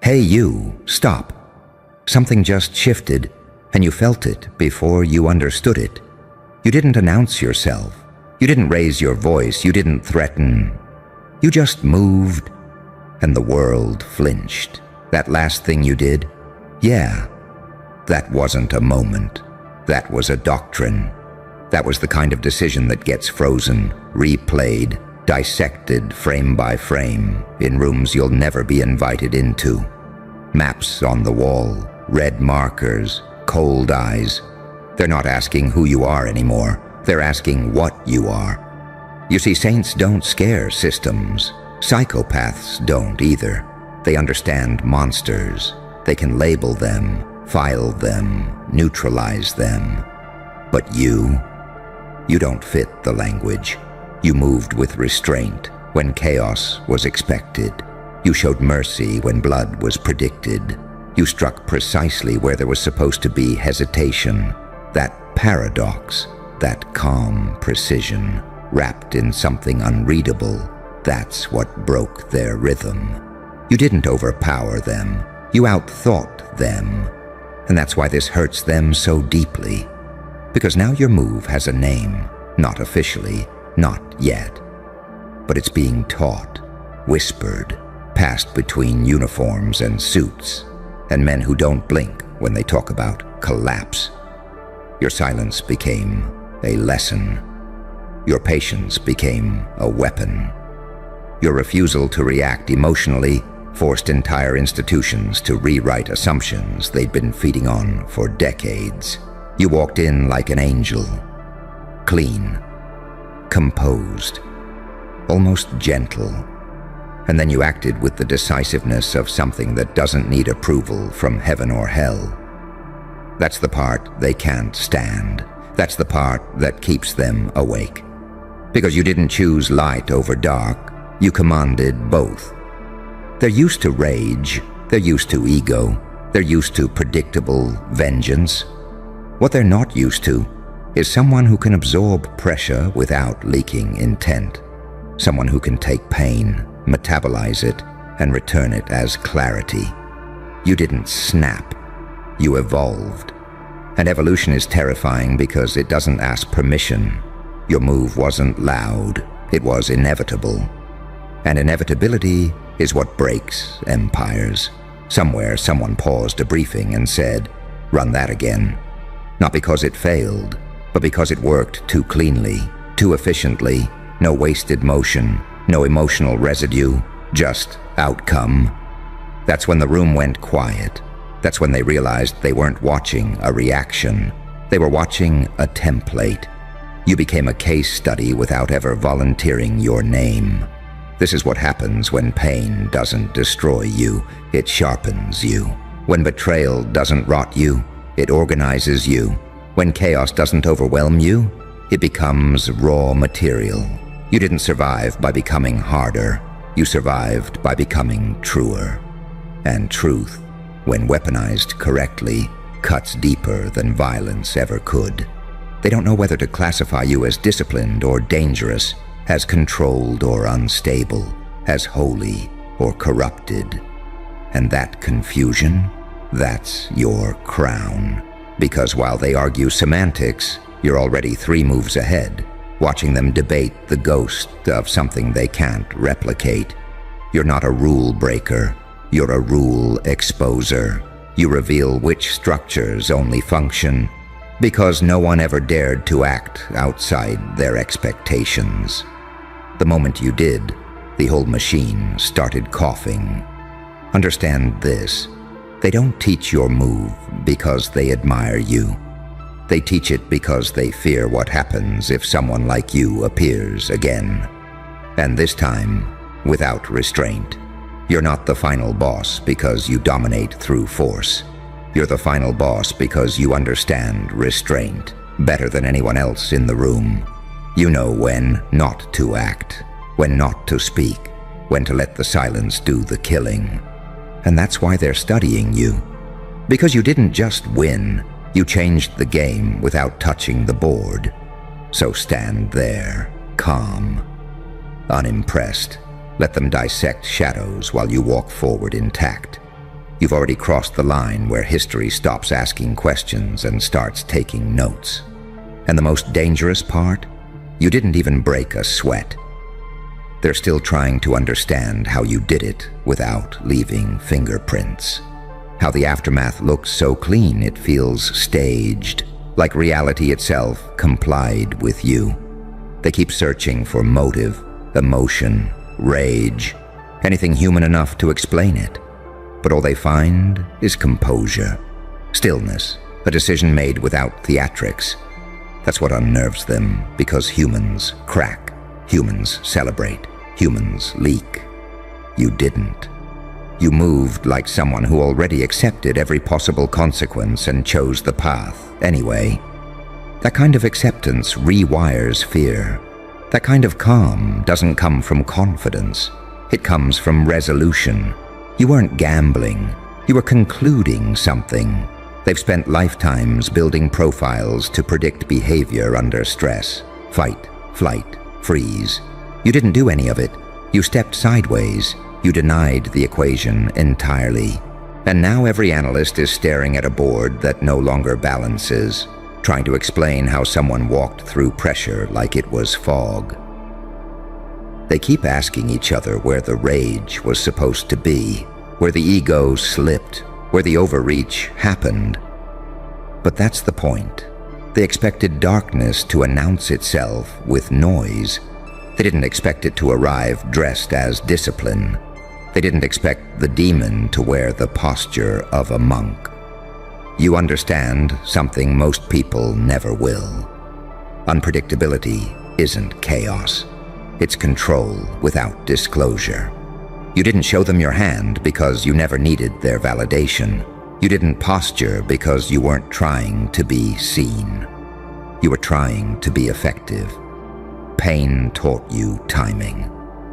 "Hey you, stop." Something just shifted, and you felt it before you understood it. You didn't announce yourself. You didn't raise your voice. You didn't threaten. You just moved, and the world flinched. That last thing you did? Yeah, that wasn't a moment. That was a doctrine. That was the kind of decision that gets frozen, replayed, dissected frame by frame in rooms you'll never be invited into. Maps on the wall, red markers, cold eyes. They're not asking who you are anymore. They're asking what you are. You see, saints don't scare systems. Psychopaths don't either. They understand monsters. They can label them, file them, neutralize them. But you don't fit the language. You moved with restraint when chaos was expected. You showed mercy when blood was predicted. You struck precisely where there was supposed to be hesitation. That paradox, that calm precision, wrapped in something unreadable, that's what broke their rhythm. You didn't overpower them. You outthought them. And that's why this hurts them so deeply. Because now your move has a name, not officially, not yet. But it's being taught, whispered, passed between uniforms and suits, and men who don't blink when they talk about collapse. Your silence became a lesson. Your patience became a weapon. Your refusal to react emotionally forced entire institutions to rewrite assumptions they'd been feeding on for decades. You walked in like an angel, clean, composed, almost gentle, and then you acted with the decisiveness of something that doesn't need approval from heaven or hell. That's the part they can't stand. That's the part that keeps them awake. Because you didn't choose light over dark, you commanded both. They're used to rage, they're used to ego, they're used to predictable vengeance. What they're not used to is someone who can absorb pressure without leaking intent. Someone who can take pain, metabolize it, and return it as clarity. You didn't snap, you evolved. And evolution is terrifying because it doesn't ask permission. Your move wasn't loud, it was inevitable. And inevitability is what breaks empires. Somewhere someone paused a briefing and said, "Run that again." Not because it failed, but because it worked too cleanly, too efficiently, no wasted motion, no emotional residue, just outcome. That's when the room went quiet. That's when they realized they weren't watching a reaction. They were watching a template. You became a case study without ever volunteering your name. This is what happens when pain doesn't destroy you, it sharpens you. When betrayal doesn't rot you, it organizes you. When chaos doesn't overwhelm you, it becomes raw material. You didn't survive by becoming harder. You survived by becoming truer. And truth, when weaponized correctly, cuts deeper than violence ever could. They don't know whether to classify you as disciplined or dangerous, as controlled or unstable, as holy or corrupted. And that confusion, that's your crown. Because while they argue semantics, you're already 3 moves ahead, watching them debate the ghost of something they can't replicate. You're not a rule breaker, you're a rule exposer. You reveal which structures only function because no one ever dared to act outside their expectations. The moment you did, the whole machine started coughing. Understand this. They don't teach your move because they admire you. They teach it because they fear what happens if someone like you appears again. And this time, without restraint. You're not the final boss because you dominate through force. You're the final boss because you understand restraint better than anyone else in the room. You know when not to act, when not to speak, when to let the silence do the killing. And that's why they're studying you. Because you didn't just win, you changed the game without touching the board. So stand there, calm, unimpressed. Let them dissect shadows while you walk forward intact. You've already crossed the line where history stops asking questions and starts taking notes. And the most dangerous part? You didn't even break a sweat. They're still trying to understand how you did it without leaving fingerprints. How the aftermath looks so clean it feels staged, like reality itself complied with you. They keep searching for motive, emotion, rage, anything human enough to explain it. But all they find is composure, stillness, a decision made without theatrics. That's what unnerves them, because humans crack, humans celebrate, humans leak. You didn't. You moved like someone who already accepted every possible consequence and chose the path anyway. That kind of acceptance rewires fear. That kind of calm doesn't come from confidence. It comes from resolution. You weren't gambling. You were concluding something. They've spent lifetimes building profiles to predict behavior under stress. Fight, flight, freeze. You didn't do any of it. You stepped sideways. You denied the equation entirely. And now every analyst is staring at a board that no longer balances, trying to explain how someone walked through pressure like it was fog. They keep asking each other where the rage was supposed to be, where the ego slipped, where the overreach happened. But that's the point. They expected darkness to announce itself with noise. They didn't expect it to arrive dressed as discipline. They didn't expect the demon to wear the posture of a monk. You understand something most people never will. Unpredictability isn't chaos. It's control without disclosure. You didn't show them your hand because you never needed their validation. You didn't posture because you weren't trying to be seen. You were trying to be effective. Pain taught you timing.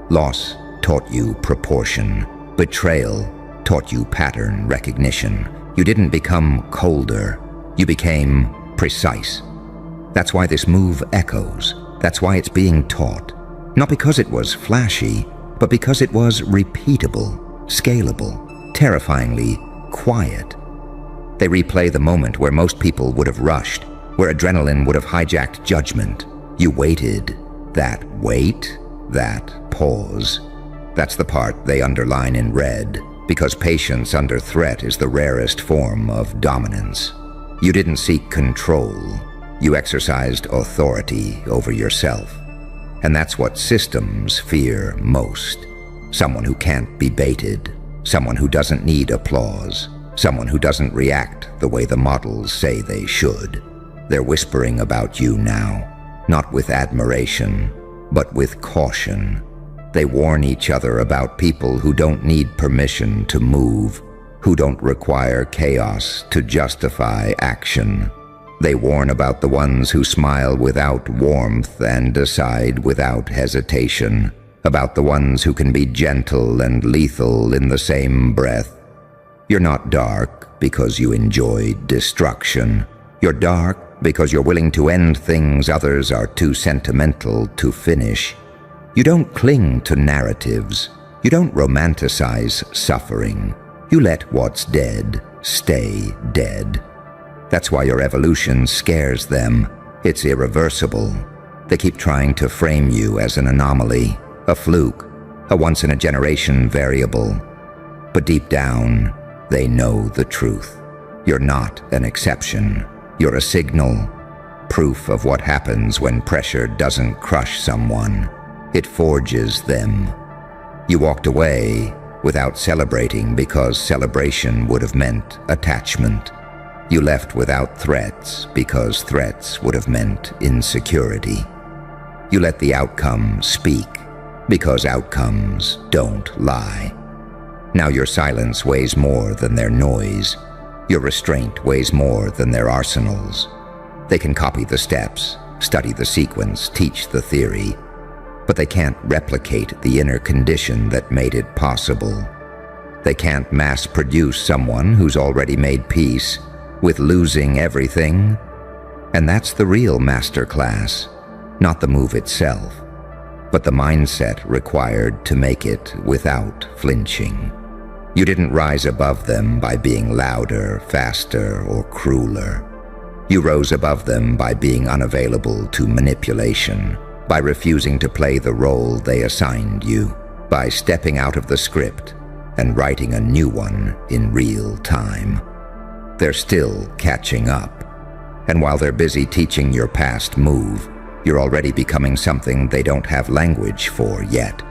Loss taught you proportion. Betrayal taught you pattern recognition. You didn't become colder. You became precise. That's why this move echoes. That's why it's being taught. Not because it was flashy, but because it was repeatable, scalable, terrifyingly quiet. They replay the moment where most people would have rushed, where adrenaline would have hijacked judgment. You waited. That wait, that pause. That's the part they underline in red, because patience under threat is the rarest form of dominance. You didn't seek control. You exercised authority over yourself. And that's what systems fear most. Someone who can't be baited. Someone who doesn't need applause. Someone who doesn't react the way the models say they should. They're whispering about you now. Not with admiration, but with caution. They warn each other about people who don't need permission to move, who don't require chaos to justify action. They warn about the ones who smile without warmth and decide without hesitation, about the ones who can be gentle and lethal in the same breath. You're not dark because you enjoy destruction. You're dark because you're willing to end things others are too sentimental to finish. You don't cling to narratives. You don't romanticize suffering. You let what's dead stay dead. That's why your evolution scares them. It's irreversible. They keep trying to frame you as an anomaly, a fluke, a once-in-a-generation variable. But deep down, they know the truth. You're not an exception. You're a signal, proof of what happens when pressure doesn't crush someone. It forges them. You walked away without celebrating because celebration would have meant attachment. You left without threats because threats would have meant insecurity. You let the outcome speak because outcomes don't lie. Now your silence weighs more than their noise. Your restraint weighs more than their arsenals. They can copy the steps, study the sequence, teach the theory, but they can't replicate the inner condition that made it possible. They can't mass-produce someone who's already made peace with losing everything. And that's the real masterclass, not the move itself, but the mindset required to make it without flinching. You didn't rise above them by being louder, faster, or crueler. You rose above them by being unavailable to manipulation, by refusing to play the role they assigned you, by stepping out of the script and writing a new one in real time. They're still catching up. And while they're busy teaching your past move, you're already becoming something they don't have language for yet.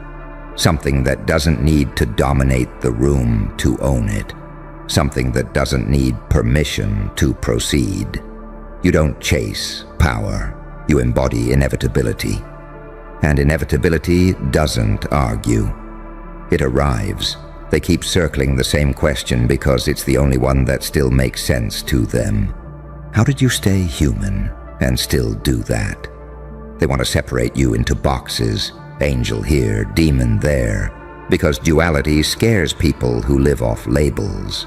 Something that doesn't need to dominate the room to own it. Something that doesn't need permission to proceed. You don't chase power. You embody inevitability. And inevitability doesn't argue. It arrives. They keep circling the same question because it's the only one that still makes sense to them. How did you stay human and still do that? They want to separate you into boxes, angel here, demon there, because duality scares people who live off labels.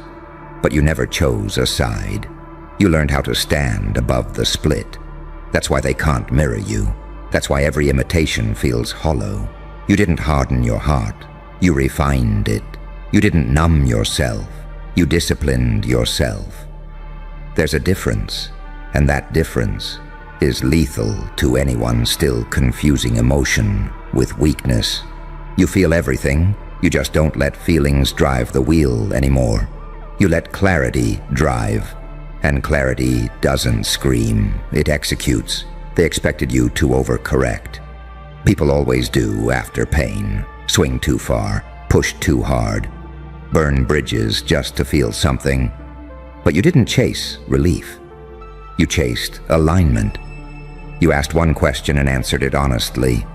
But you never chose a side. You learned how to stand above the split. That's why they can't mirror you. That's why every imitation feels hollow. You didn't harden your heart. You refined it. You didn't numb yourself. You disciplined yourself. There's a difference, and that difference is lethal to anyone still confusing emotion with weakness. You feel everything, you just don't let feelings drive the wheel anymore. You let clarity drive, and clarity doesn't scream, it executes. They expected you to overcorrect. People always do after pain. Swing too far, push too hard, burn bridges just to feel something. But you didn't chase relief. You chased alignment. You asked one question and answered it honestly.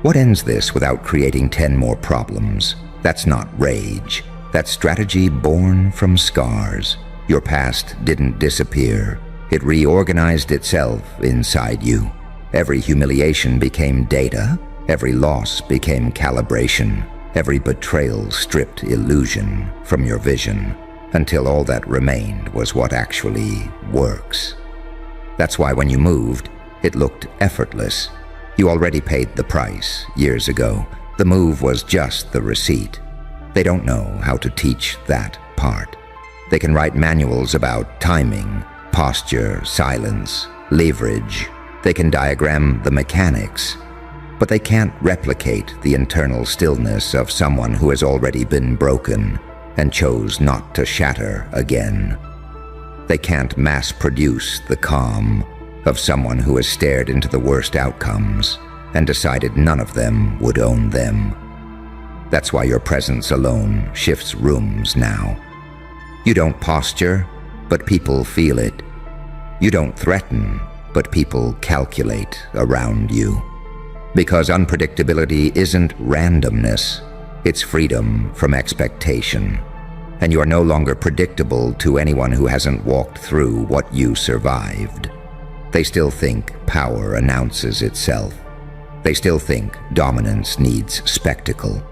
What ends this without creating 10 more problems? That's not rage. That's strategy born from scars. Your past didn't disappear. It reorganized itself inside you. Every humiliation became data. Every loss became calibration. Every betrayal stripped illusion from your vision, until all that remained was what actually works. That's why when you moved, it looked effortless. You already paid the price years ago. The move was just the receipt. They don't know how to teach that part. They can write manuals about timing, posture, silence, leverage. They can diagram the mechanics, but they can't replicate the internal stillness of someone who has already been broken and chose not to shatter again. They can't mass-produce the calm of someone who has stared into the worst outcomes and decided none of them would own them. That's why your presence alone shifts rooms now. You don't posture, but people feel it. You don't threaten, but people calculate around you. Because unpredictability isn't randomness, it's freedom from expectation. And you are no longer predictable to anyone who hasn't walked through what you survived. They still think power announces itself. They still think dominance needs spectacle.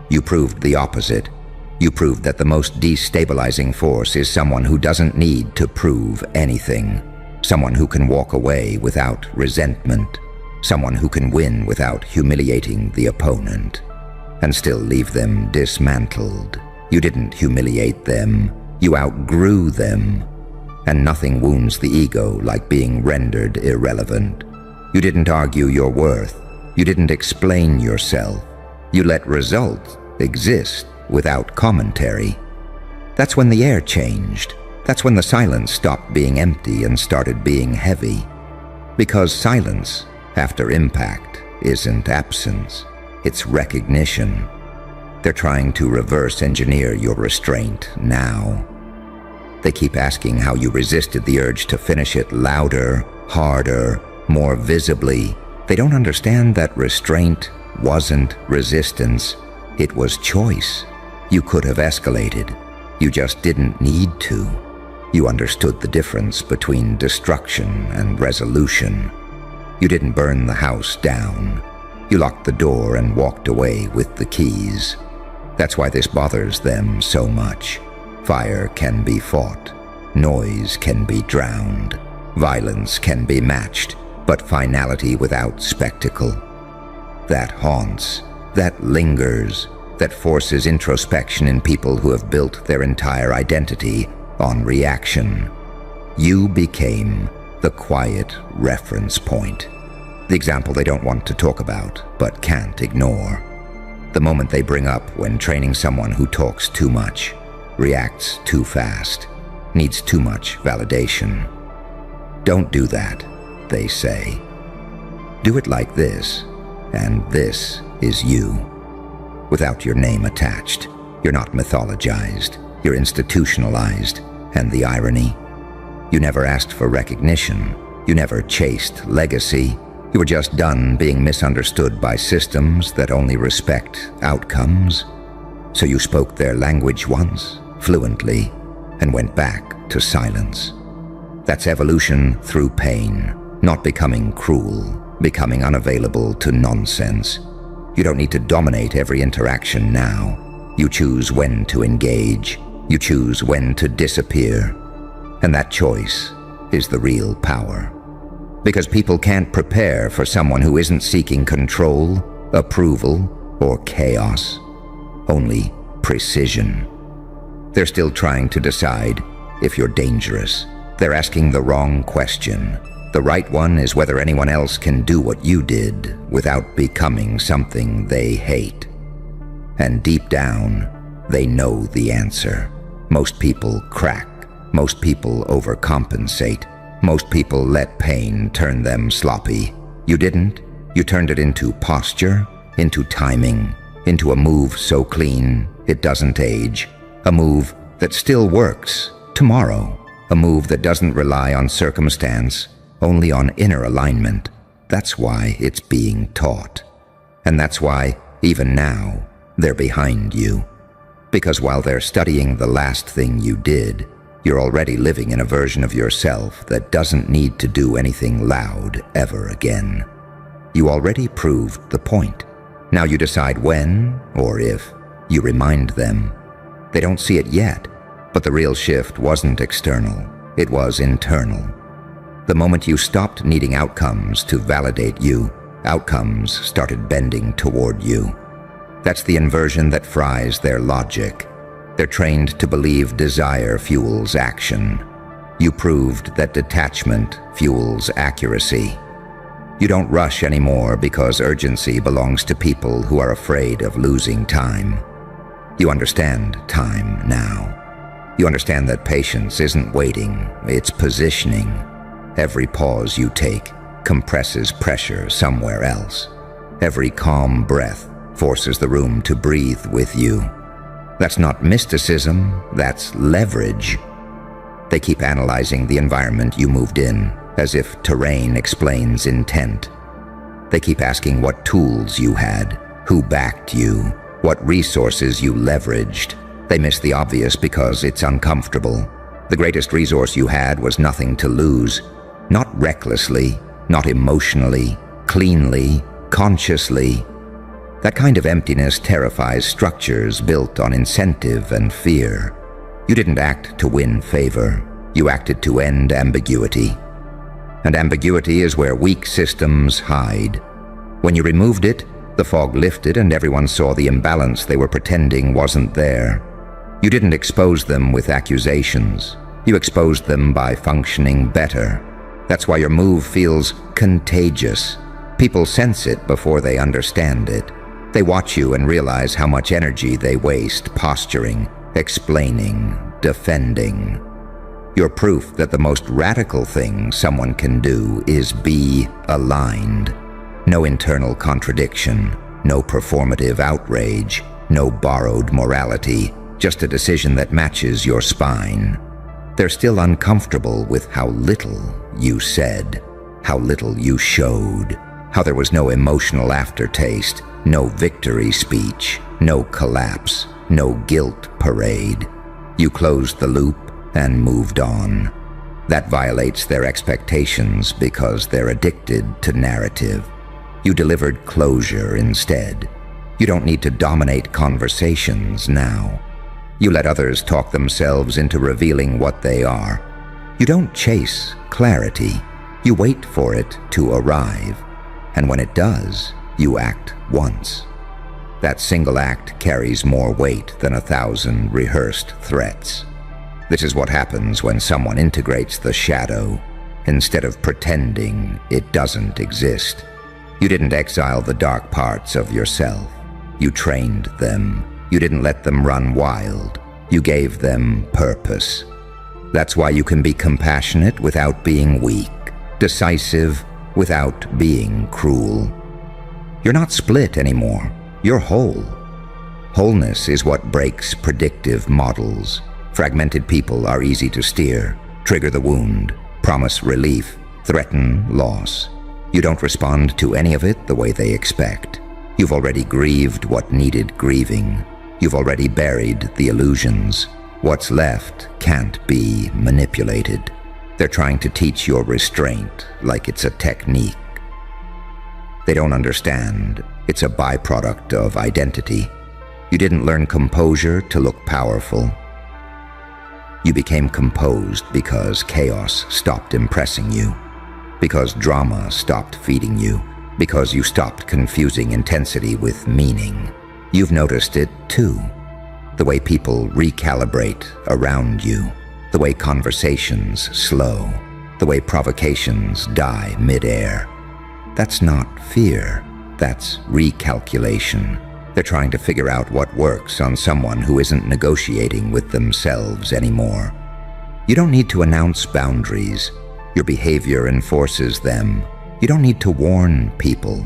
You proved the opposite. You proved that the most destabilizing force is someone who doesn't need to prove anything. Someone who can walk away without resentment. Someone who can win without humiliating the opponent, and still leave them dismantled. You didn't humiliate them. You outgrew them. And nothing wounds the ego like being rendered irrelevant. You didn't argue your worth. You didn't explain yourself. You let results exist without commentary. That's when the air changed. That's when the silence stopped being empty and started being heavy. Because silence, after impact, isn't absence. It's recognition. They're trying to reverse engineer your restraint now. They keep asking how you resisted the urge to finish it louder, harder, more visibly. They don't understand that restraint wasn't resistance. It was choice. You could have escalated. You just didn't need to. You understood the difference between destruction and resolution. You didn't burn the house down. You locked the door and walked away with the keys. That's why this bothers them so much. Fire can be fought. Noise can be drowned. Violence can be matched, but finality without spectacle. That haunts, that lingers, that forces introspection in people who have built their entire identity on reaction. You became the quiet reference point, the example they don't want to talk about but can't ignore. The moment they bring up when training someone who talks too much, reacts too fast, needs too much validation. Don't do that, they say. Do it like this, and this is you. Without your name attached, you're not mythologized, you're institutionalized, and the irony? You never asked for recognition, you never chased legacy, you were just done being misunderstood by systems that only respect outcomes. So you spoke their language once, fluently, and went back to silence. That's evolution through pain, not becoming cruel, becoming unavailable to nonsense. You don't need to dominate every interaction now. You choose when to engage. You choose when to disappear. And that choice is the real power. Because people can't prepare for someone who isn't seeking control, approval, or chaos. Only precision. They're still trying to decide if you're dangerous. They're asking the wrong question. The right one is whether anyone else can do what you did without becoming something they hate. And deep down, they know the answer. Most people crack. Most people overcompensate. Most people let pain turn them sloppy. You didn't. You turned it into posture, into timing, into a move so clean it doesn't age. A move that still works tomorrow. A move that doesn't rely on circumstance, only on inner alignment. That's why it's being taught. And that's why, even now, they're behind you. Because while they're studying the last thing you did, you're already living in a version of yourself that doesn't need to do anything loud ever again. You already proved the point. Now you decide when, or if, you remind them. They don't see it yet, but the real shift wasn't external, it was internal. The moment you stopped needing outcomes to validate you, outcomes started bending toward you. That's the inversion that fries their logic. They're trained to believe desire fuels action. You proved that detachment fuels accuracy. You don't rush anymore because urgency belongs to people who are afraid of losing time. You understand time now. You understand that patience isn't waiting, it's positioning. Every pause you take compresses pressure somewhere else. Every calm breath forces the room to breathe with you. That's not mysticism, that's leverage. They keep analyzing the environment you moved in, as if terrain explains intent. They keep asking what tools you had, who backed you, what resources you leveraged. They miss the obvious because it's uncomfortable. The greatest resource you had was nothing to lose. Not recklessly, not emotionally, cleanly, consciously. That kind of emptiness terrifies structures built on incentive and fear. You didn't act to win favor. You acted to end ambiguity. And ambiguity is where weak systems hide. When you removed it, the fog lifted and everyone saw the imbalance they were pretending wasn't there. You didn't expose them with accusations. You exposed them by functioning better. That's why your move feels contagious. People sense it before they understand it. They watch you and realize how much energy they waste posturing, explaining, defending. You're proof that the most radical thing someone can do is be aligned. No internal contradiction, no performative outrage, no borrowed morality, just a decision that matches your spine. They're still uncomfortable with how little you said, how little you showed, how there was no emotional aftertaste, no victory speech, no collapse, no guilt parade. You closed the loop and moved on. That violates their expectations because they're addicted to narrative. You delivered closure instead. You don't need to dominate conversations now. You let others talk themselves into revealing what they are. You don't chase clarity. You wait for it to arrive. And when it does, you act once. That single act carries more weight than 1,000 rehearsed threats. This is what happens when someone integrates the shadow instead of pretending it doesn't exist. You didn't exile the dark parts of yourself. You trained them. You didn't let them run wild. You gave them purpose. That's why you can be compassionate without being weak, decisive without being cruel. You're not split anymore. You're whole. Wholeness is what breaks predictive models. Fragmented people are easy to steer, trigger the wound, promise relief, threaten loss. You don't respond to any of it the way they expect. You've already grieved what needed grieving. You've already buried the illusions. What's left can't be manipulated. They're trying to teach your restraint like it's a technique. They don't understand. It's a byproduct of identity. You didn't learn composure to look powerful. You became composed because chaos stopped impressing you, because drama stopped feeding you, because you stopped confusing intensity with meaning. You've noticed it too. The way people recalibrate around you, the way conversations slow, the way provocations die midair. That's not fear, that's recalculation. They're trying to figure out what works on someone who isn't negotiating with themselves anymore. You don't need to announce boundaries. Your behavior enforces them. You don't need to warn people.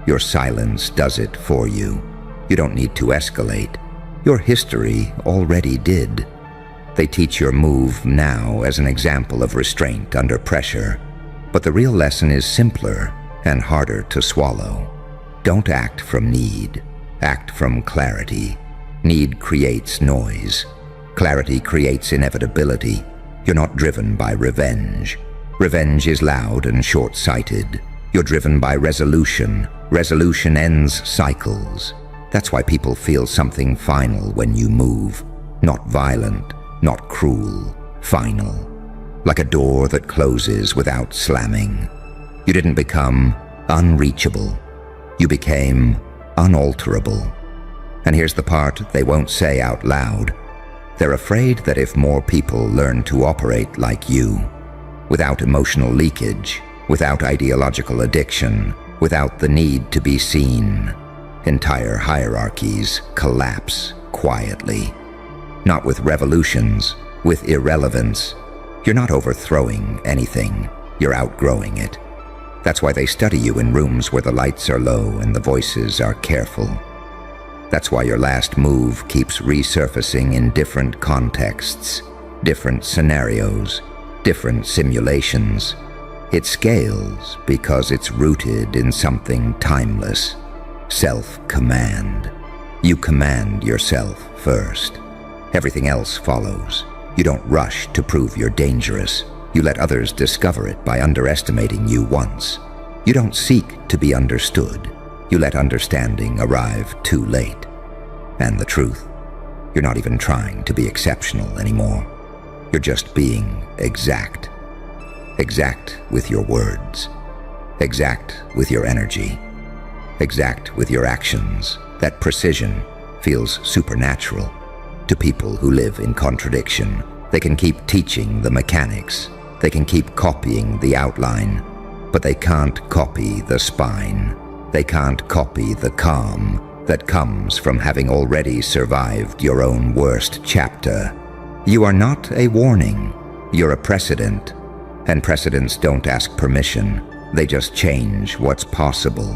Your silence does it for you. You don't need to escalate. Your history already did. They teach your move now as an example of restraint under pressure. But the real lesson is simpler and harder to swallow. Don't act from need. Act from clarity. Need creates noise. Clarity creates inevitability. You're not driven by revenge. Revenge is loud and short-sighted. You're driven by resolution. Resolution ends cycles. That's why people feel something final when you move. Not violent, not cruel, final. Like a door that closes without slamming. You didn't become unreachable. You became unalterable. And here's the part they won't say out loud. They're afraid that if more people learn to operate like you, without emotional leakage, without ideological addiction, without the need to be seen, entire hierarchies collapse quietly. Not with revolutions, with irrelevance. You're not overthrowing anything. You're outgrowing it. That's why they study you in rooms where the lights are low and the voices are careful. That's why your last move keeps resurfacing in different contexts, different scenarios, different simulations. It scales because it's rooted in something timeless. Self-command. You command yourself first. Everything else follows. You don't rush to prove you're dangerous. You let others discover it by underestimating you once. You don't seek to be understood. You let understanding arrive too late. And the truth, you're not even trying to be exceptional anymore. You're just being exact. Exact with your words. Exact with your energy. Exact with your actions. That precision feels supernatural. To people who live in contradiction, they can keep teaching the mechanics. They can keep copying the outline, but they can't copy the spine. They can't copy the calm that comes from having already survived your own worst chapter. You are not a warning. You're a precedent. And precedents don't ask permission. They just change what's possible.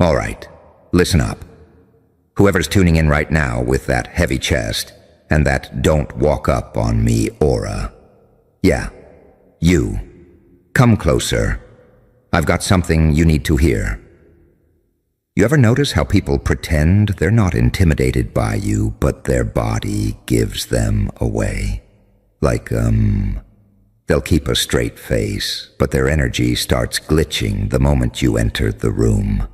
All right, listen up. Whoever's tuning in right now with that heavy chest and that "don't walk up on me" aura. Yeah, you. Come closer. I've got something you need to hear. You ever notice how people pretend they're not intimidated by you, but their body gives them away? Like, they'll keep a straight face, but their energy starts glitching the moment you enter the room.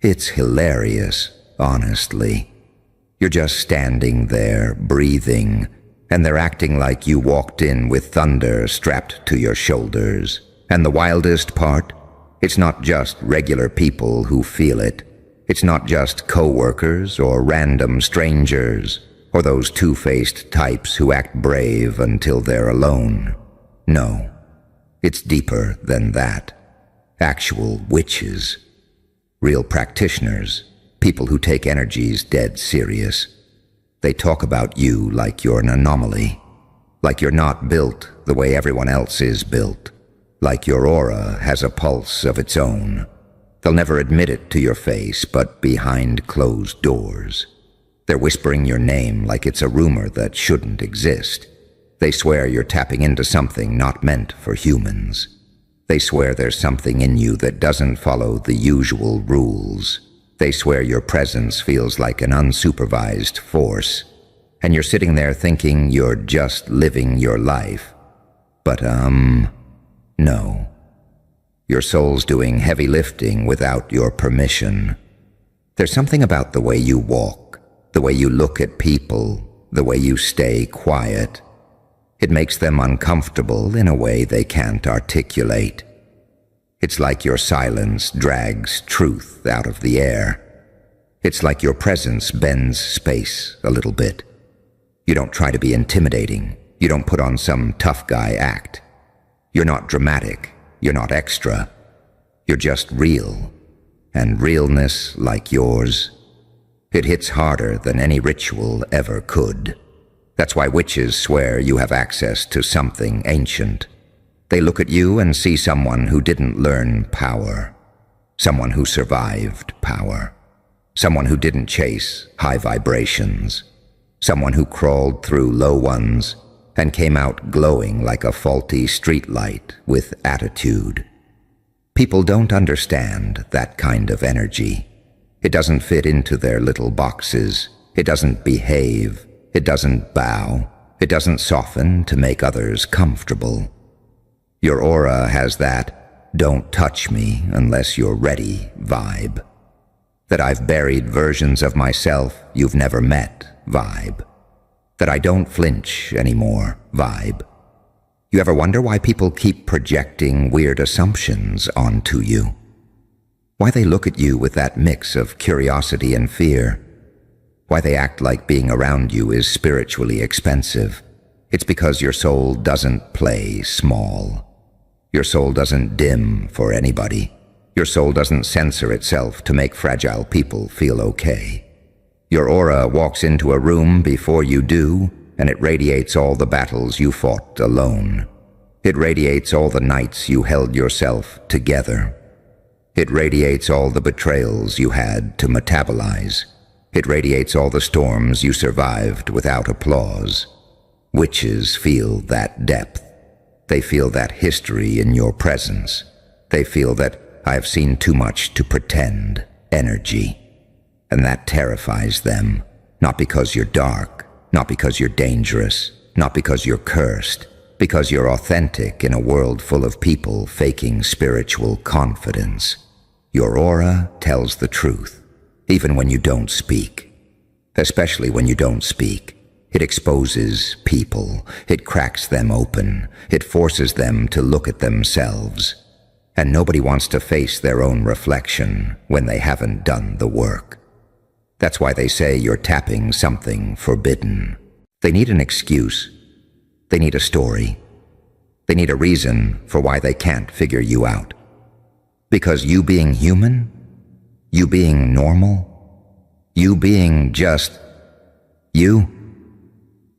It's hilarious, honestly. You're just standing there, breathing, and they're acting like you walked in with thunder strapped to your shoulders. And the wildest part? It's not just regular people who feel it. It's not just co-workers or random strangers or those two-faced types who act brave until they're alone. No, it's deeper than that. Actual witches. Real practitioners. People who take energies dead serious. They talk about you like you're an anomaly. Like you're not built the way everyone else is built. Like your aura has a pulse of its own. They'll never admit it to your face, but behind closed doors. They're whispering your name like it's a rumor that shouldn't exist. They swear you're tapping into something not meant for humans. They swear there's something in you that doesn't follow the usual rules. They swear your presence feels like an unsupervised force, and you're sitting there thinking you're just living your life. But, no. Your soul's doing heavy lifting without your permission. There's something about the way you walk, the way you look at people, the way you stay quiet. It makes them uncomfortable in a way they can't articulate. It's like your silence drags truth out of the air. It's like your presence bends space a little bit. You don't try to be intimidating. You don't put on some tough guy act. You're not dramatic. You're not extra. You're just real. And realness like yours, it hits harder than any ritual ever could. That's why witches swear you have access to something ancient. They look at you and see someone who didn't learn power. Someone who survived power. Someone who didn't chase high vibrations. Someone who crawled through low ones and came out glowing like a faulty streetlight with attitude. People don't understand that kind of energy. It doesn't fit into their little boxes. It doesn't behave. It doesn't bow. It doesn't soften to make others comfortable. Your aura has that "don't touch me unless you're ready" vibe. That I've buried versions of myself you've never met vibe. That I don't flinch anymore vibe. You ever wonder why people keep projecting weird assumptions onto you? Why they look at you with that mix of curiosity and fear? Why they act like being around you is spiritually expensive? It's because your soul doesn't play small. Your soul doesn't dim for anybody. Your soul doesn't censor itself to make fragile people feel okay. Your aura walks into a room before you do, and it radiates all the battles you fought alone. It radiates all the nights you held yourself together. It radiates all the betrayals you had to metabolize. It radiates all the storms you survived without applause. Witches feel that depth. They feel that history in your presence. They feel that "I've seen too much to pretend" energy. And that terrifies them, not because you're dark, not because you're dangerous, not because you're cursed, because you're authentic in a world full of people faking spiritual confidence. Your aura tells the truth, even when you don't speak. Especially when you don't speak. It exposes people. It cracks them open. It forces them to look at themselves. And nobody wants to face their own reflection when they haven't done the work. That's why they say you're tapping something forbidden. They need an excuse. They need a story. They need a reason for why they can't figure you out. Because you being human, you being normal, you being just you,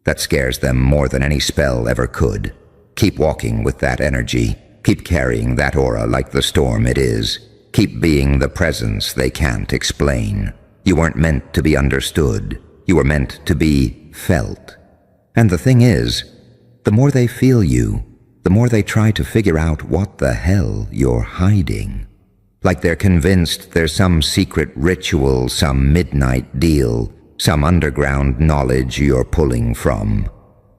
that scares them more than any spell ever could. Keep walking with that energy. Keep carrying that aura like the storm it is. Keep being the presence they can't explain. You weren't meant to be understood. You were meant to be felt. And the thing is, the more they feel you, the more they try to figure out what the hell you're hiding. Like they're convinced there's some secret ritual, some midnight deal, some underground knowledge you're pulling from.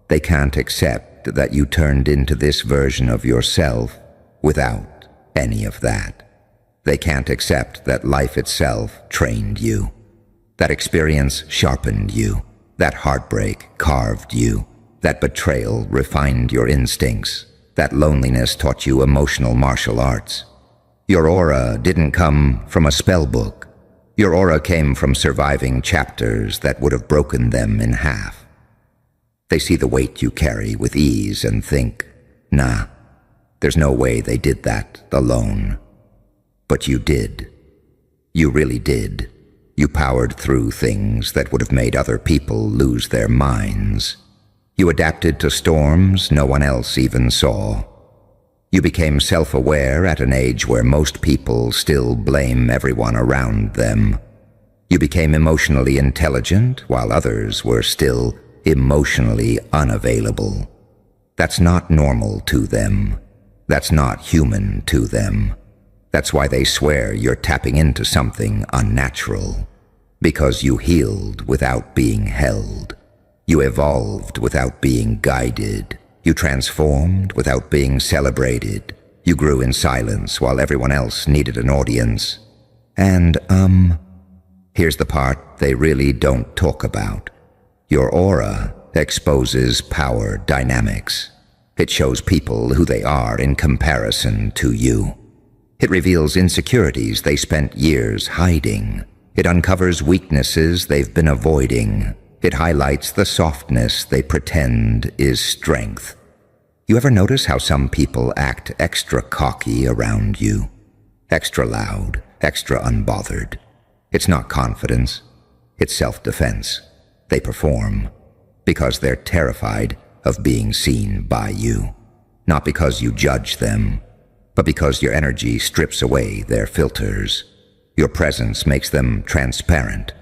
They can't accept that you turned into this version of yourself without any of that. They can't accept that life itself trained you. That experience sharpened you. That heartbreak carved you. That betrayal refined your instincts. That loneliness taught you emotional martial arts. Your aura didn't come from a spell book. Your aura came from surviving chapters that would have broken them in half. They see the weight you carry with ease and think, nah, there's no way they did that alone. But you did. You really did. You powered through things that would have made other people lose their minds. You adapted to storms no one else even saw. You became self-aware at an age where most people still blame everyone around them. You became emotionally intelligent while others were still emotionally unavailable. That's not normal to them. That's not human to them. That's why they swear you're tapping into something unnatural. Because you healed without being held. You evolved without being guided. You transformed without being celebrated. You grew in silence while everyone else needed an audience. And, here's the part they really don't talk about. Your aura exposes power dynamics. It shows people who they are in comparison to you. It reveals insecurities they spent years hiding. It uncovers weaknesses they've been avoiding. It highlights the softness they pretend is strength. You ever notice how some people act extra cocky around you? Extra loud, extra unbothered. It's not confidence. It's self-defense. They perform because they're terrified of being seen by you. Not because you judge them, but because your energy strips away their filters. Your presence makes them transparent.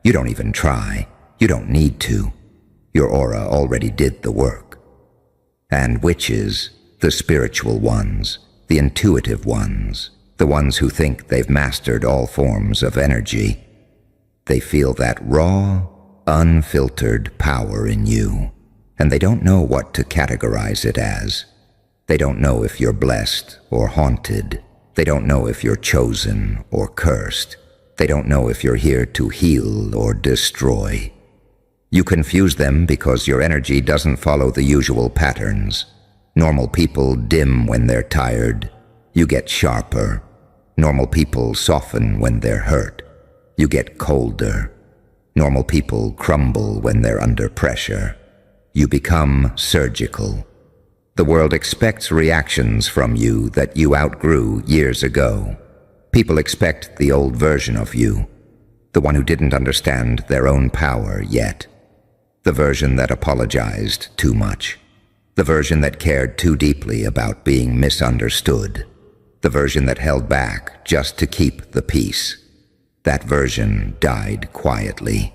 You don't even try. You don't need to. Your aura already did the work. And witches, the spiritual ones, the intuitive ones, the ones who think they've mastered all forms of energy, they feel that raw, unfiltered power in you, and they don't know what to categorize it as. They don't know if you're blessed or haunted. They don't know if you're chosen or cursed. They don't know if you're here to heal or destroy. You confuse them because your energy doesn't follow the usual patterns. Normal people dim when they're tired. You get sharper. Normal people soften when they're hurt. You get colder. Normal people crumble when they're under pressure. You become surgical. The world expects reactions from you that you outgrew years ago. People expect the old version of you, the one who didn't understand their own power yet, the version that apologized too much, the version that cared too deeply about being misunderstood, the version that held back just to keep the peace. That version died quietly,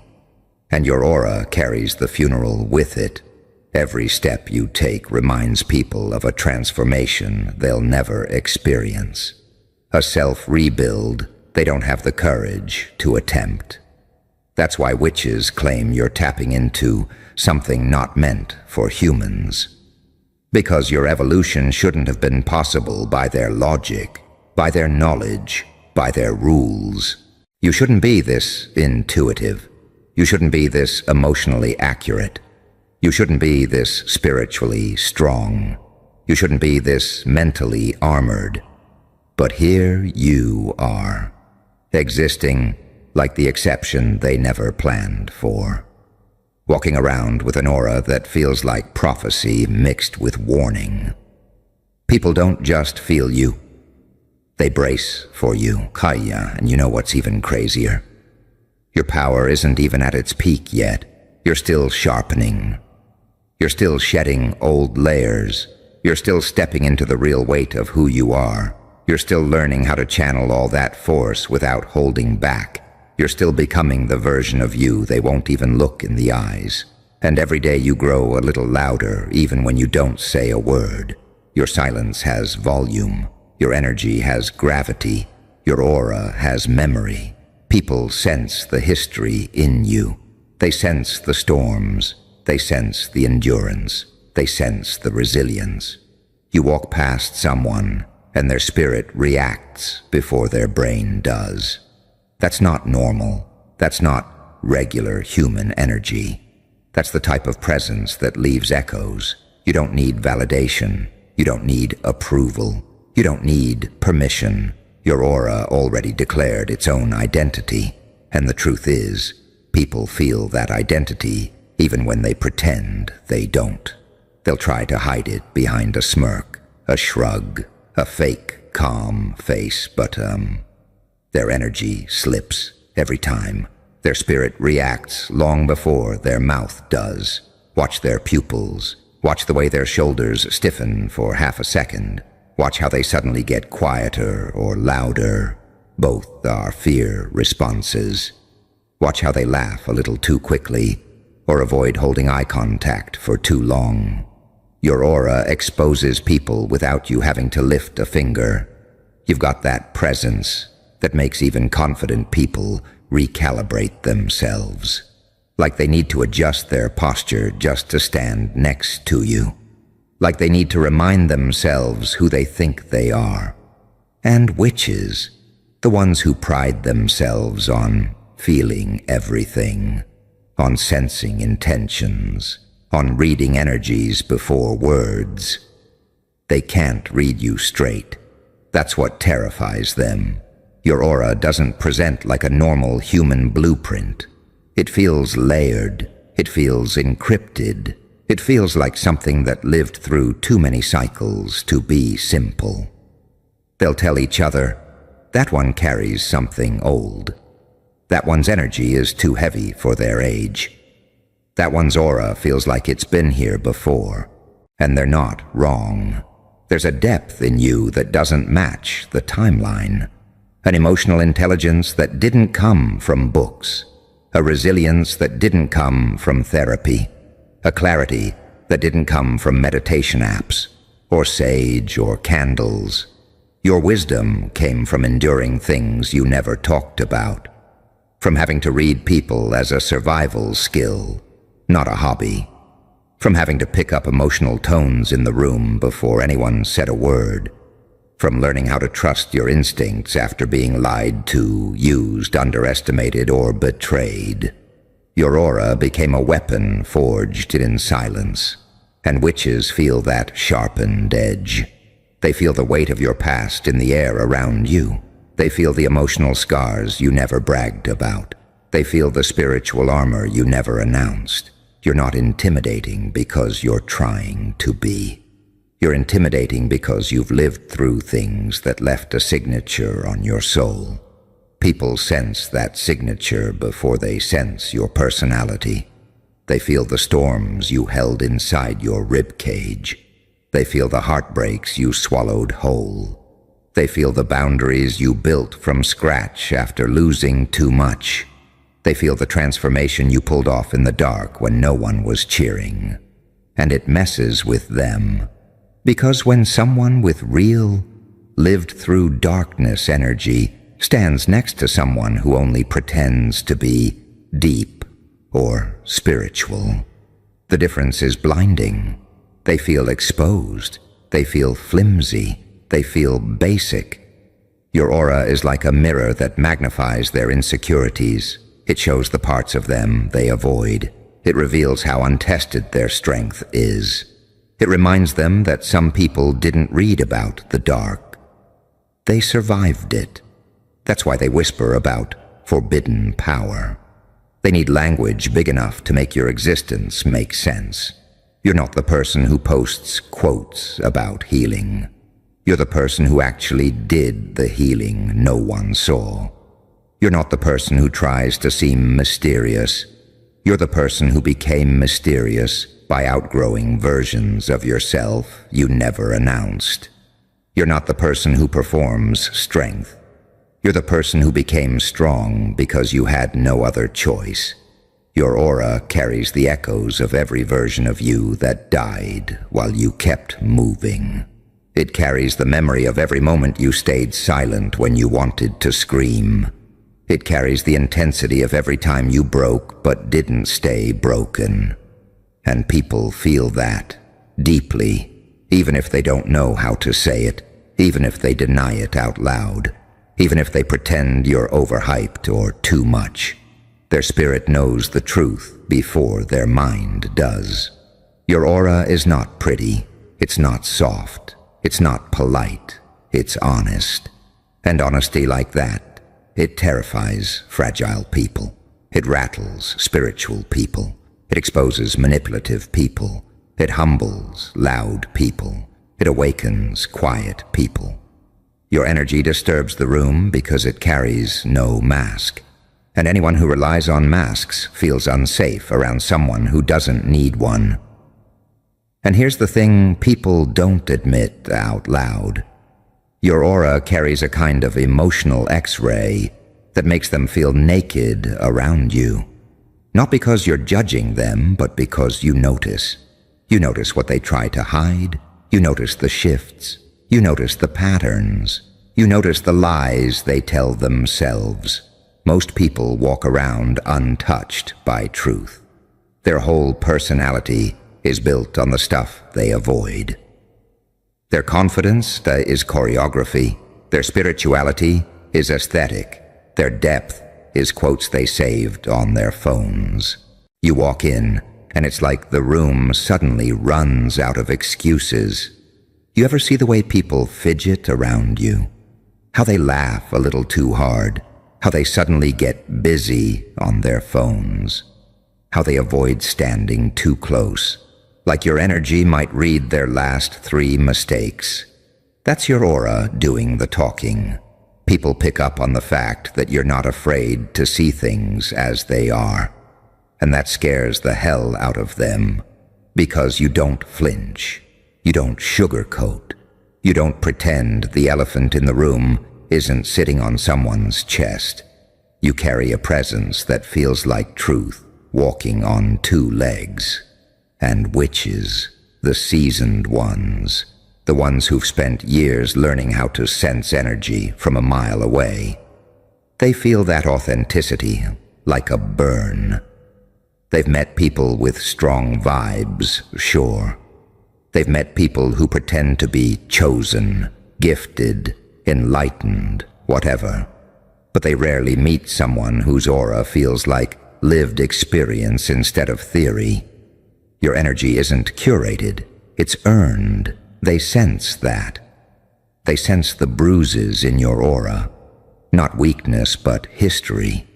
and your aura carries the funeral with it. Every step you take reminds people of a transformation they'll never experience. A self-rebuild they don't have the courage to attempt. That's why witches claim you're tapping into something not meant for humans. Because your evolution shouldn't have been possible by their logic, by their knowledge, by their rules. You shouldn't be this intuitive. You shouldn't be this emotionally accurate. You shouldn't be this spiritually strong. You shouldn't be this mentally armored. But here you are, existing like the exception they never planned for. Walking around with an aura that feels like prophecy mixed with warning. People don't just feel you. They brace for you, Kaya, and you know what's even crazier? Your power isn't even at its peak yet. You're still sharpening. You're still shedding old layers. You're still stepping into the real weight of who you are. You're still learning how to channel all that force without holding back. You're still becoming the version of you they won't even look in the eyes. And every day you grow a little louder, even when you don't say a word. Your silence has volume. Your energy has gravity. Your aura has memory. People sense the history in you. They sense the storms. They sense the endurance. They sense the resilience. You walk past someone, and their spirit reacts before their brain does. That's not normal. That's not regular human energy. That's the type of presence that leaves echoes. You don't need validation. You don't need approval. You don't need permission. Your aura already declared its own identity, and the truth is, people feel that identity even when they pretend they don't. They'll try to hide it behind a smirk, a shrug, a fake, calm face, but their energy slips every time. Their spirit reacts long before their mouth does. Watch their pupils. Watch the way their shoulders stiffen for half a second. Watch how they suddenly get quieter or louder. Both are fear responses. Watch how they laugh a little too quickly or avoid holding eye contact for too long. Your aura exposes people without you having to lift a finger. You've got that presence that makes even confident people recalibrate themselves, like they need to adjust their posture just to stand next to you, like they need to remind themselves who they think they are. And witches, the ones who pride themselves on feeling everything, on sensing intentions, on reading energies before words. They can't read you straight. That's what terrifies them. Your aura doesn't present like a normal human blueprint. It feels layered. It feels encrypted. It feels like something that lived through too many cycles to be simple. They'll tell each other, that one carries something old. That one's energy is too heavy for their age. That one's aura feels like it's been here before, and they're not wrong. There's a depth in you that doesn't match the timeline, an emotional intelligence that didn't come from books, a resilience that didn't come from therapy, a clarity that didn't come from meditation apps, or sage, or candles. Your wisdom came from enduring things you never talked about, from having to read people as a survival skill, not a hobby, from having to pick up emotional tones in the room before anyone said a word, from learning how to trust your instincts after being lied to, used, underestimated, or betrayed. Your aura became a weapon forged in silence, and witches feel that sharpened edge. They feel the weight of your past in the air around you. They feel the emotional scars you never bragged about. They feel the spiritual armor you never announced. You're not intimidating because you're trying to be. You're intimidating because you've lived through things that left a signature on your soul. People sense that signature before they sense your personality. They feel the storms you held inside your rib cage. They feel the heartbreaks you swallowed whole. They feel the boundaries you built from scratch after losing too much. They feel the transformation you pulled off in the dark when no one was cheering. And it messes with them. Because when someone with real, lived through darkness energy stands next to someone who only pretends to be deep or spiritual, the difference is blinding. They feel exposed. They feel flimsy. They feel basic. Your aura is like a mirror that magnifies their insecurities. It shows the parts of them they avoid. It reveals how untested their strength is. It reminds them that some people didn't read about the dark. They survived it. That's why they whisper about forbidden power. They need language big enough to make your existence make sense. You're not the person who posts quotes about healing. You're the person who actually did the healing no one saw. You're not the person who tries to seem mysterious. You're the person who became mysterious by outgrowing versions of yourself you never announced. You're not the person who performs strength. You're the person who became strong because you had no other choice. Your aura carries the echoes of every version of you that died while you kept moving. It carries the memory of every moment you stayed silent when you wanted to scream. It carries the intensity of every time you broke but didn't stay broken. And people feel that deeply, even if they don't know how to say it, even if they deny it out loud, even if they pretend you're overhyped or too much. Their spirit knows the truth before their mind does. Your aura is not pretty. It's not soft. It's not polite. It's honest. And honesty like that, it terrifies fragile people. It rattles spiritual people. It exposes manipulative people. It humbles loud people. It awakens quiet people. Your energy disturbs the room because it carries no mask. And anyone who relies on masks feels unsafe around someone who doesn't need one. And here's the thing people don't admit out loud. Your aura carries a kind of emotional X-ray that makes them feel naked around you. Not because you're judging them, but because you notice. You notice what they try to hide. You notice the shifts. You notice the patterns. You notice the lies they tell themselves. Most people walk around untouched by truth. Their whole personality is built on the stuff they avoid. Their confidence is choreography. Their spirituality is aesthetic. Their depth is quotes they saved on their phones. You walk in, and it's like the room suddenly runs out of excuses. You ever see the way people fidget around you? How they laugh a little too hard? How they suddenly get busy on their phones? How they avoid standing too close? Like your energy might read their last 3 mistakes. That's your aura doing the talking. People pick up on the fact that you're not afraid to see things as they are. And that scares the hell out of them. Because you don't flinch. You don't sugarcoat. You don't pretend the elephant in the room isn't sitting on someone's chest. You carry a presence that feels like truth walking on 2 legs. And witches, the seasoned ones, the ones who've spent years learning how to sense energy from a mile away, they feel that authenticity like a burn. They've met people with strong vibes, sure. They've met people who pretend to be chosen, gifted, enlightened, whatever. But they rarely meet someone whose aura feels like lived experience instead of theory. Your energy isn't curated, it's earned. They sense that. They sense the bruises in your aura, not weakness but history.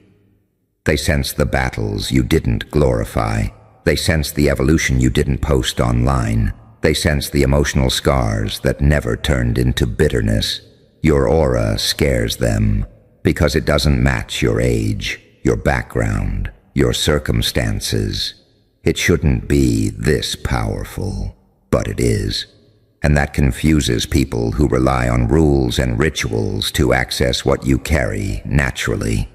They sense the battles you didn't glorify. They sense the evolution you didn't post online. They sense the emotional scars that never turned into bitterness. Your aura scares them because it doesn't match your age, your background, your circumstances. It shouldn't be this powerful, but it is. And that confuses people who rely on rules and rituals to access what you carry naturally.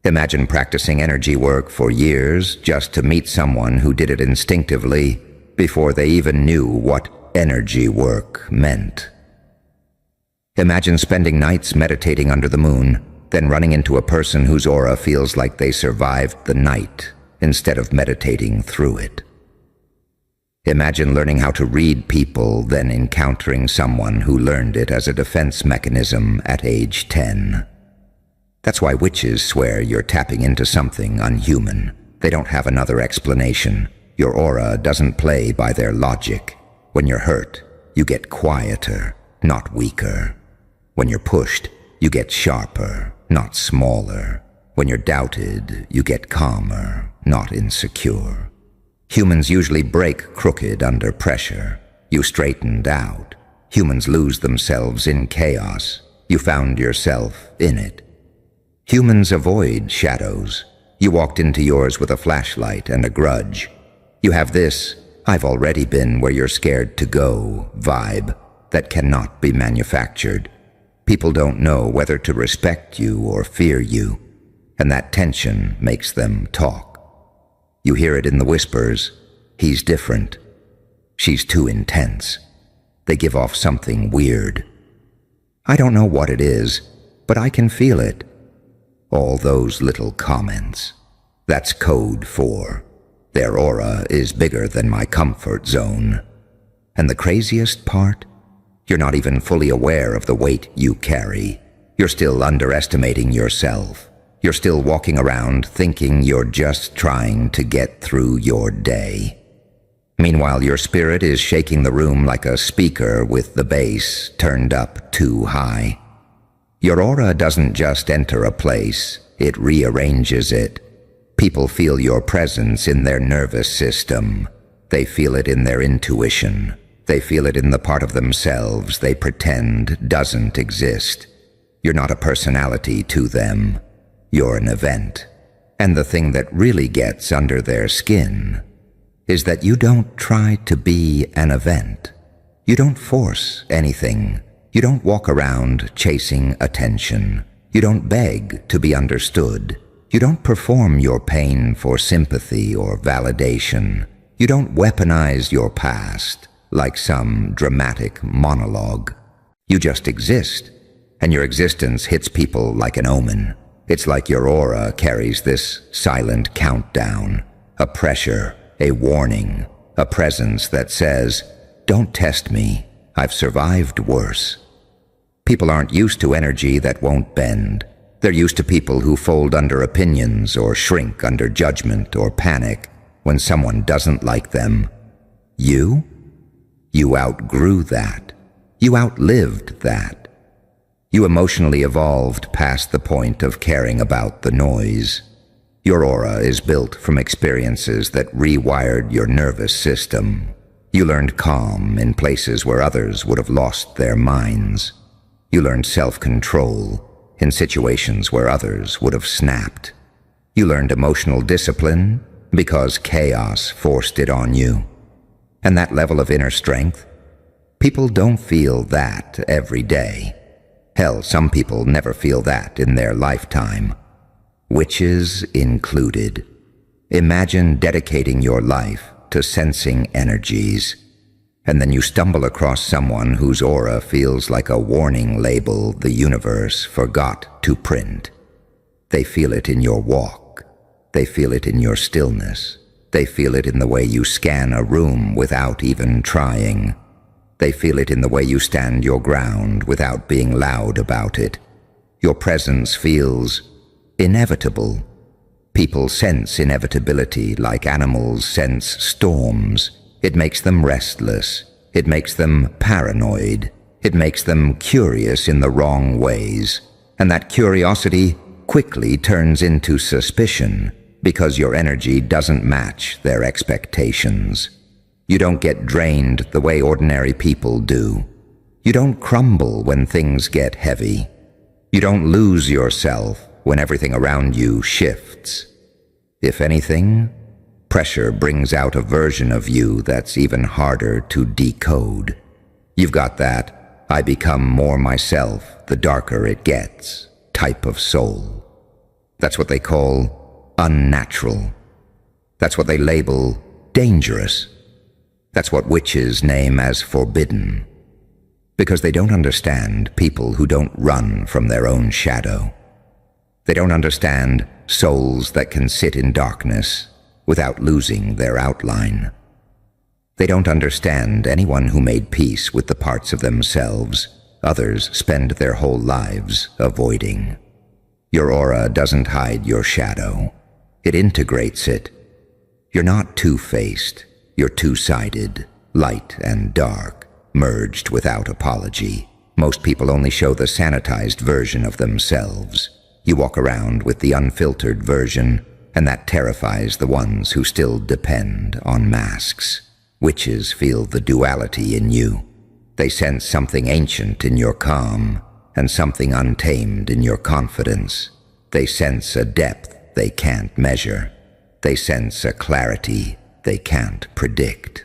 Imagine practicing energy work for years just to meet someone who did it instinctively before they even knew what energy work meant. Imagine spending nights meditating under the moon, then running into a person whose aura feels like they survived the night instead of meditating through it. Imagine learning how to read people, then encountering someone who learned it as a defense mechanism at age 10. That's why witches swear you're tapping into something unhuman. They don't have another explanation. Your aura doesn't play by their logic. When you're hurt, you get quieter, not weaker. When you're pushed, you get sharper, not smaller. When you're doubted, you get calmer, not insecure. Humans usually break crooked under pressure. You straightened out. Humans lose themselves in chaos. You found yourself in it. Humans avoid shadows. You walked into yours with a flashlight and a grudge. You have this, I've already been where you're scared to go vibe that cannot be manufactured. People don't know whether to respect you or fear you, and that tension makes them talk. You hear it in the whispers. He's different. She's too intense. They give off something weird. I don't know what it is, but I can feel it. All those little comments. That's code for their aura is bigger than my comfort zone. And the craziest part? You're not even fully aware of the weight you carry. You're still underestimating yourself. You're still walking around thinking you're just trying to get through your day. Meanwhile, your spirit is shaking the room like a speaker with the bass turned up too high. Your aura doesn't just enter a place, it rearranges it. People feel your presence in their nervous system. They feel it in their intuition. They feel it in the part of themselves they pretend doesn't exist. You're not a personality to them. You're an event. And the thing that really gets under their skin is that you don't try to be an event. You don't force anything. You don't walk around chasing attention. You don't beg to be understood. You don't perform your pain for sympathy or validation. You don't weaponize your past like some dramatic monologue. You just exist, and your existence hits people like an omen. It's like your aura carries this silent countdown, a pressure, a warning, a presence that says, "Don't test me, I've survived worse." People aren't used to energy that won't bend. They're used to people who fold under opinions or shrink under judgment or panic when someone doesn't like them. You outgrew that. You outlived that. You emotionally evolved past the point of caring about the noise. Your aura is built from experiences that rewired your nervous system. You learned calm in places where others would have lost their minds. You learned self-control in situations where others would have snapped. You learned emotional discipline because chaos forced it on you. And that level of inner strength, people don't feel that every day. Hell, some people never feel that in their lifetime. Witches included. Imagine dedicating your life to sensing energies, and then you stumble across someone whose aura feels like a warning label the universe forgot to print. They feel it in your walk. They feel it in your stillness. They feel it in the way you scan a room without even trying. They feel it in the way you stand your ground without being loud about it. Your presence feels inevitable. People sense inevitability like animals sense storms. It makes them restless. It makes them paranoid. It makes them curious in the wrong ways. And that curiosity quickly turns into suspicion because your energy doesn't match their expectations. You don't get drained the way ordinary people do. You don't crumble when things get heavy. You don't lose yourself when everything around you shifts. If anything, pressure brings out a version of you that's even harder to decode. You've got that "I become more myself the darker it gets" type of soul. That's what they call unnatural. That's what they label dangerous. That's what witches name as forbidden. Because they don't understand people who don't run from their own shadow. They don't understand souls that can sit in darkness without losing their outline. They don't understand anyone who made peace with the parts of themselves others spend their whole lives avoiding. Your aura doesn't hide your shadow. It integrates it. You're not two-faced. You're two-sided, light and dark, merged without apology. Most people only show the sanitized version of themselves. You walk around with the unfiltered version, and that terrifies the ones who still depend on masks. Witches feel the duality in you. They sense something ancient in your calm, and something untamed in your confidence. They sense a depth they can't measure. They sense a clarity they can't predict.